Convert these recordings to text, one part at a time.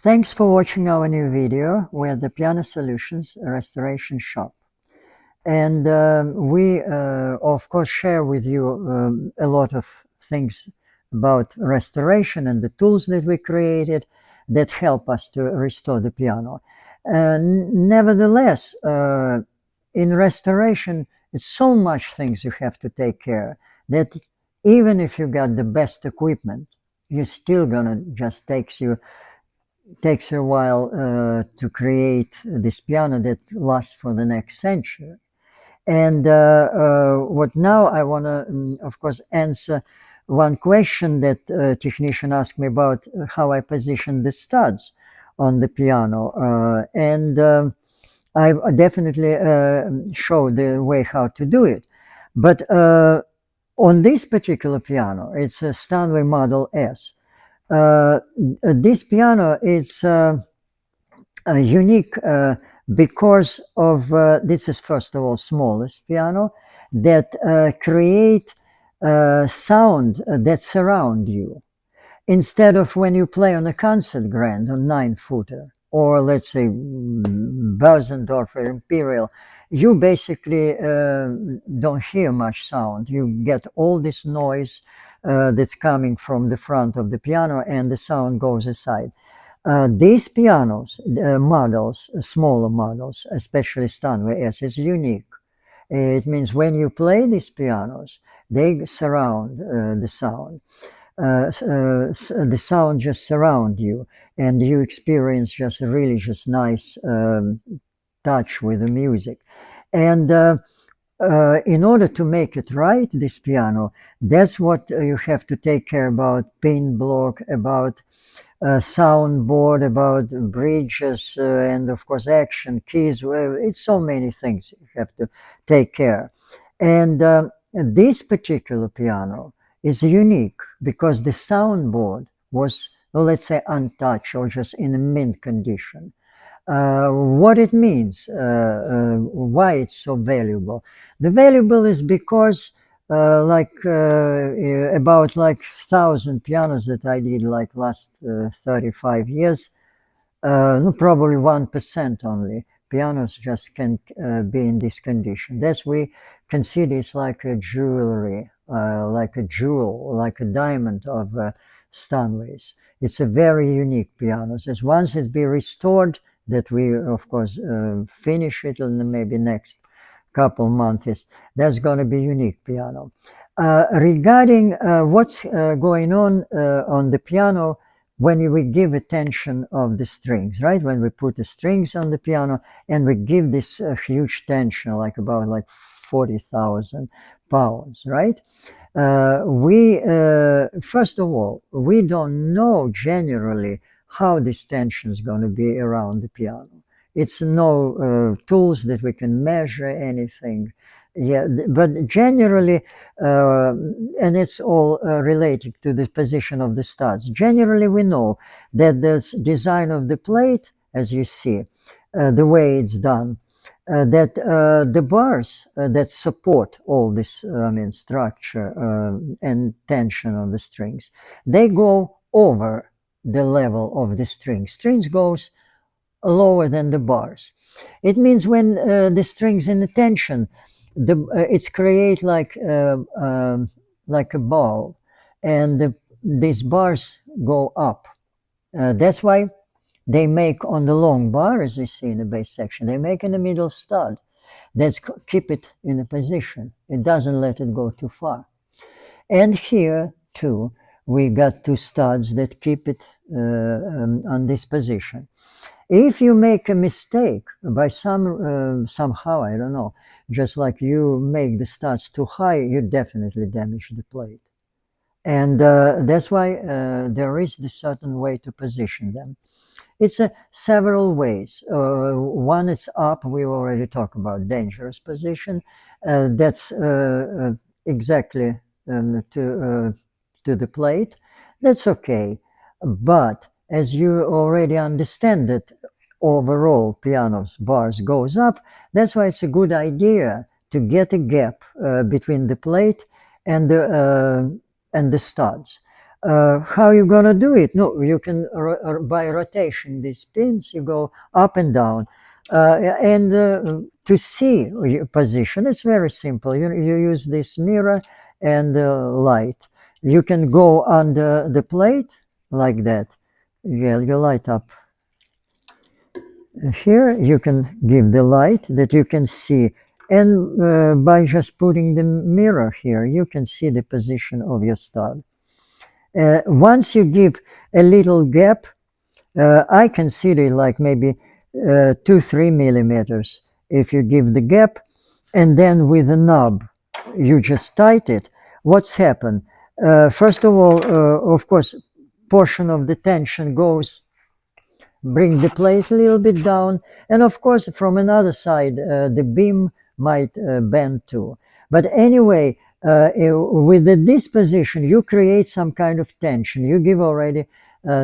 Thanks for watching our new video. We're the Piano Solutions Restoration Shop. And we, of course, share with you a lot of things about restoration and the tools that we created that help us to restore the piano. Nevertheless, in restoration, it's so much things you have to take care that even if you got the best equipment, you're still gonna just takes you a while to create this piano that lasts for the next century. And what now I want to, of course, answer one question that a technician asked me about how I position the studs on the piano. I definitely show the way how to do it. But on this particular piano, it's a Steinway Model S. This piano is unique because of this is first of all smallest piano that create sound that surround you instead of when you play on a concert grand on 9-footer or let's say Bösendorf or Imperial. You basically don't hear much sound. You get all this noise that's coming from the front of the piano and the sound goes aside. These pianos, models, smaller models, especially Steinway S, is unique. It means when you play these pianos, they surround the sound. The sound just surround you, and you experience just a really just nice touch with the music. And in order to make it right, this piano, that's what you have to take care about: pin block, about soundboard, about bridges, and of course action keys. It's so many things you have to take care. And this particular piano is unique because the soundboard was, well, let's say, untouched or just in a mint condition. What it means, why it's so valuable. The valuable is because about 1,000 pianos that I did like last 35 years, probably 1% only pianos just can be in this condition. That's we consider it's like a jewelry, like a jewel, like a diamond of Steinways. It's a very unique piano. As once it's be restored, that we of course finish it in maybe next couple months, that's going to be unique piano. Regarding what's going on the piano when we give attention of the strings, right? When we put the strings on the piano and we give this huge tension, like about 40,000 pounds, right? We first of all, we don't know generally how this tension is going to be around the piano. It's no tools that we can measure anything. Yeah, but generally, and it's all related to the position of the studs. Generally, we know that the design of the plate, as you see, the way it's done, that the bars that support all this, structure and tension on the strings, they go over the level of the string. Strings goes lower than the bars. It means when the strings in the tension, it's create like a ball, and these bars go up. That's why they make on the long bar, as you see in the bass section, they make in the middle stud. That's keep it in a position. It doesn't let it go too far. And here too, we got two studs that keep it on this position. If you make a mistake by somehow, I don't know, just like you make the studs too high, you definitely damage the plate. And that's why there is this certain way to position them. It's several ways. One is up. We already talked about dangerous position. That's exactly to the plate. That's okay. But as you already understand that overall piano's bars goes up, that's why it's a good idea to get a gap between the plate and the studs. How you gonna do it? No, you can by rotation these pins. You go up and down, and to see your position, it's very simple. You use this mirror and light. You can go under the plate like that. Yeah, you light up. Here you can give the light that you can see, and by just putting the mirror here, you can see the position of your stud. Once you give a little gap, I consider like maybe 2-3 millimeters. If you give the gap, and then with the knob, you just tighten it. What's happened? First of all, of course, portion of the tension goes, bring the plate a little bit down, and of course from another side the beam might bend too. But anyway, with the disposition you create some kind of tension. You give already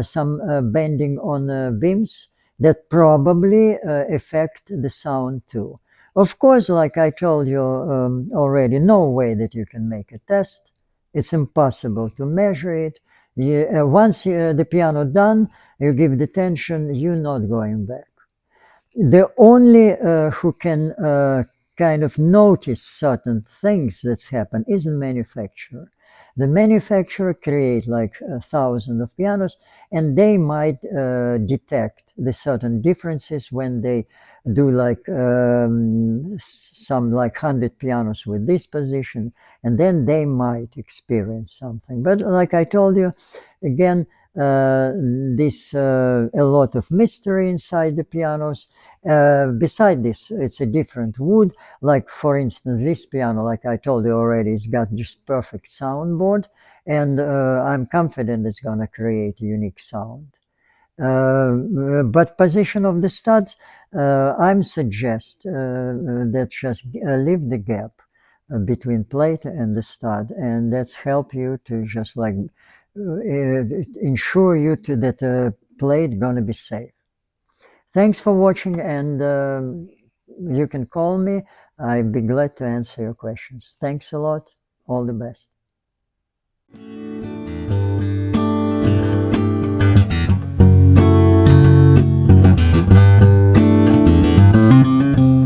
some bending on beams that probably affect the sound too. Of course, like I told you already, no way that you can make a test. It's impossible to measure it. Once the piano done, you give the tension, you're not going back. The only who can kind of notice certain things that's happened is the manufacturer. The manufacturer create like 1,000 of pianos, and they might detect the certain differences when they do like some like 100 pianos with this position, and then they might experience something. But like I told you, again, this a lot of mystery inside the pianos. Beside this, it's a different wood. Like for instance, this piano, like I told you already, it's got just perfect soundboard, and I'm confident it's gonna create a unique sound. But position of the studs, I'm suggest that just leave the gap between plate and the stud, and that's help you to just like ensure you to that plate gonna be safe. Thanks for watching, and you can call me. I'd be glad to answer your questions. Thanks a lot. All the best.